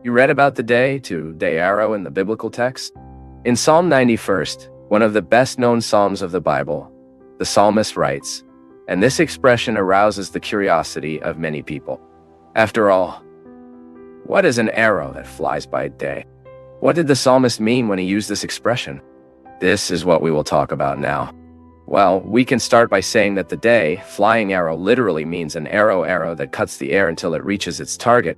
You read about the day arrow in the biblical text? In Psalm 91st, one of the best-known psalms of the Bible, the psalmist writes, and this expression arouses the curiosity of many people. After all, what is an arrow that flies by day? What did the psalmist mean when he used this expression? This is what we will talk about now. Well, we can start by saying that the flying arrow literally means an arrow that cuts the air until it reaches its target.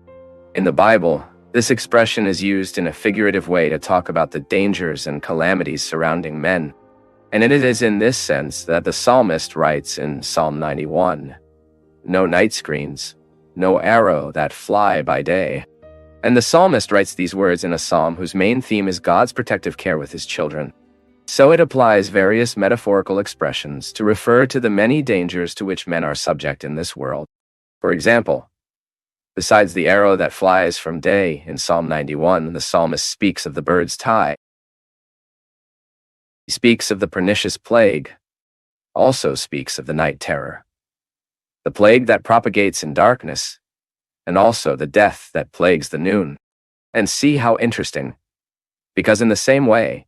In the Bible, this expression is used in a figurative way to talk about the dangers and calamities surrounding men. And it is in this sense that the psalmist writes in Psalm 91, "No night screens, no arrow that fly by day." And the psalmist writes these words in a psalm whose main theme is God's protective care with his children. So it applies various metaphorical expressions to refer to the many dangers to which men are subject in this world. For example, besides the arrow that flies from day in Psalm 91, the psalmist speaks of the bird's tie. He speaks of the pernicious plague, also speaks of the night terror, the plague that propagates in darkness, and also the death that plagues the noon. And see how interesting, because in the same way,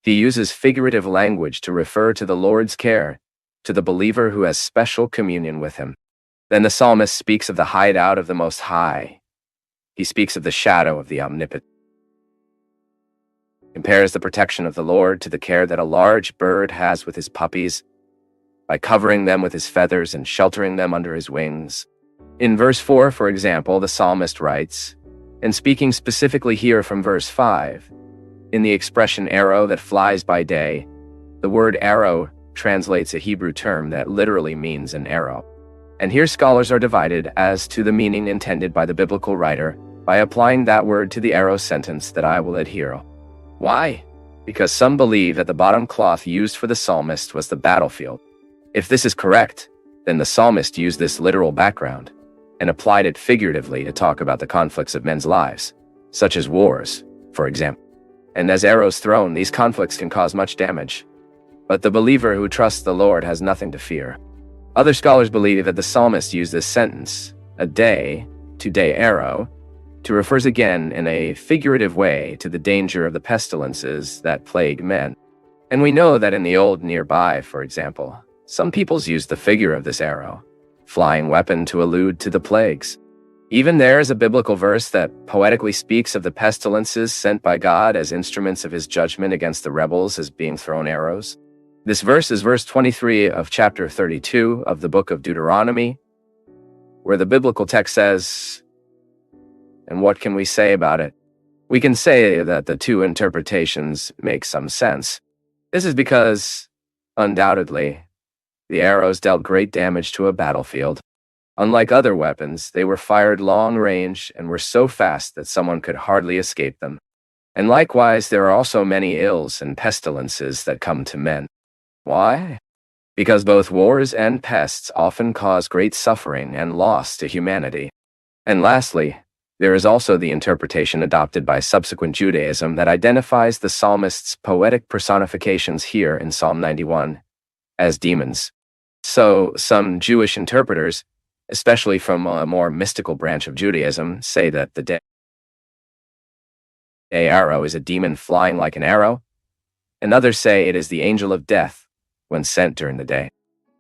he uses figurative language to refer to the Lord's care, to the believer who has special communion with him. Then the psalmist speaks of the hideout of the Most High. He speaks of the shadow of the Omnipotent. Compares the protection of the Lord to the care that a large bird has with his puppies, by covering them with his feathers and sheltering them under his wings. In verse 4, for example, the psalmist writes, and speaking specifically here from verse 5, in the expression arrow that flies by day, the word arrow translates a Hebrew term that literally means an arrow. And here scholars are divided as to the meaning intended by the biblical writer by applying that word to the arrow sentence that I will adhere. Why? Because some believe that the bottom cloth used for the psalmist was the battlefield. If this is correct, then the psalmist used this literal background and applied it figuratively to talk about the conflicts of men's lives, such as wars, for example. And as arrows thrown, these conflicts can cause much damage. But the believer who trusts the Lord has nothing to fear. Other scholars believe that the psalmist used this sentence, a day arrow, to refers again in a figurative way to the danger of the pestilences that plague men. And we know that in the old nearby, for example, some peoples used the figure of this arrow, flying weapon, to allude to the plagues. Even there is a biblical verse that poetically speaks of the pestilences sent by God as instruments of his judgment against the rebels as being thrown arrows. This verse is verse 23 of chapter 32 of the book of Deuteronomy, where the biblical text says, and what can we say about it? We can say that the two interpretations make some sense. This is because, undoubtedly, the arrows dealt great damage to a battlefield. Unlike other weapons, they were fired long range and were so fast that someone could hardly escape them. And likewise, there are also many ills and pestilences that come to men. Why? Because both wars and pests often cause great suffering and loss to humanity. And lastly, there is also the interpretation adopted by subsequent Judaism that identifies the psalmist's poetic personifications here in Psalm 91 as demons. So some Jewish interpreters, especially from a more mystical branch of Judaism, say that the day arrow is a demon flying like an arrow, and others say it is the angel of death when sent during the day.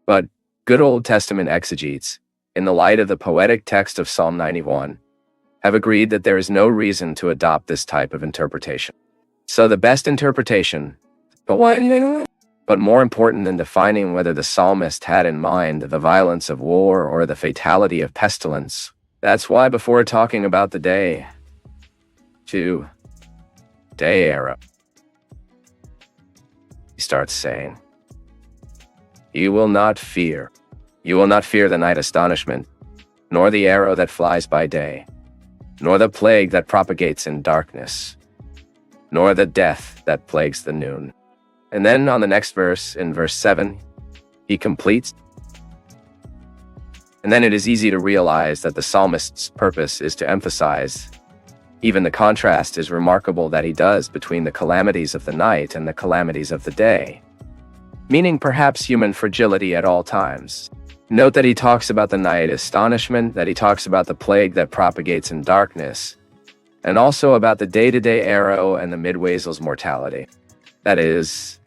But good Old Testament exegetes, in the light of the poetic text of Psalm 91, have agreed that there is no reason to adopt this type of interpretation. So the best interpretation, but more important than defining whether the psalmist had in mind the violence of war or the fatality of pestilence, that's why before talking about the day arrow, he starts saying, You will not fear the night astonishment, nor the arrow that flies by day, nor the plague that propagates in darkness, nor the death that plagues the noon. And then on the next verse, in verse 7, he completes. And then it is easy to realize that the psalmist's purpose is to emphasize. Even the contrast is remarkable that he does between the calamities of the night and the calamities of the day, meaning perhaps human fragility at all times. Note that he talks about the night astonishment, that he talks about the plague that propagates in darkness, and also about the day-to-day arrow and the midwaysel's mortality. That is,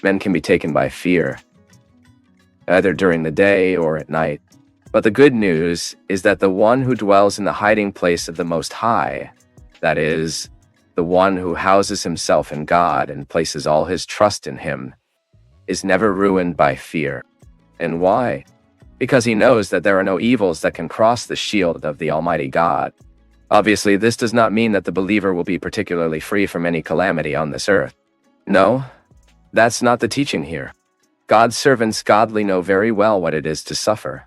men can be taken by fear, either during the day or at night. But the good news is that the one who dwells in the hiding place of the Most High, that is, the one who houses himself in God and places all his trust in him, is never ruined by fear. And why? Because he knows that there are no evils that can cross the shield of the Almighty God. Obviously, this does not mean that the believer will be particularly free from any calamity on this earth. No, that's not the teaching here. God's servants godly know very well what it is to suffer,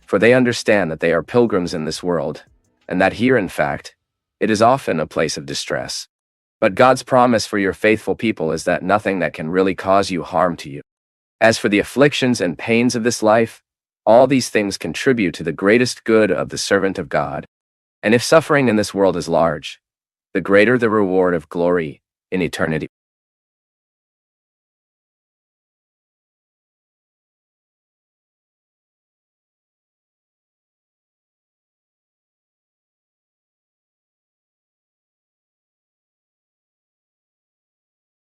for they understand that they are pilgrims in this world, and that here, in fact, it is often a place of distress. But God's promise for your faithful people is that nothing that can really cause you harm to you. As for the afflictions and pains of this life, all these things contribute to the greatest good of the servant of God. And if suffering in this world is large, the greater the reward of glory in eternity.